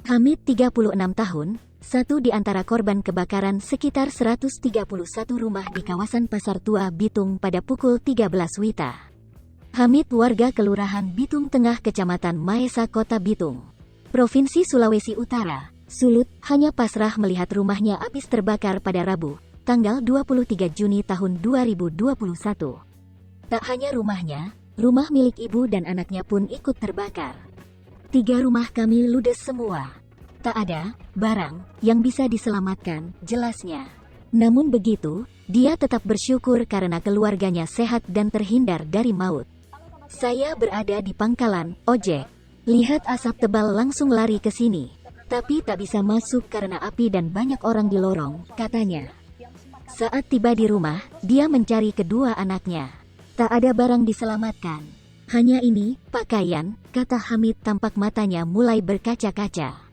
Hamid 36 tahun, satu di antara korban kebakaran sekitar 131 rumah di kawasan Pasar Tua, Bitung pada pukul 13 WITA. Hamid warga Kelurahan Bitung Tengah, Kecamatan Maesa, Kota Bitung, Provinsi Sulawesi Utara, Sulut, hanya pasrah melihat rumahnya habis terbakar pada Rabu, tanggal 23 Juni tahun 2021. Tak hanya rumahnya, rumah milik ibu dan anaknya pun ikut terbakar. 3 rumah kami ludes semua. Tak ada barang yang bisa diselamatkan, jelasnya. Namun begitu, dia tetap bersyukur karena keluarganya sehat dan terhindar dari maut. Saya berada di pangkalan ojek. Lihat asap tebal langsung lari ke sini. Tapi tak bisa masuk karena api dan banyak orang di lorong, katanya. Saat tiba di rumah, dia mencari kedua anaknya. Tak ada barang diselamatkan. Hanya ini, pakaian, kata Hamid, tampak matanya mulai berkaca-kaca.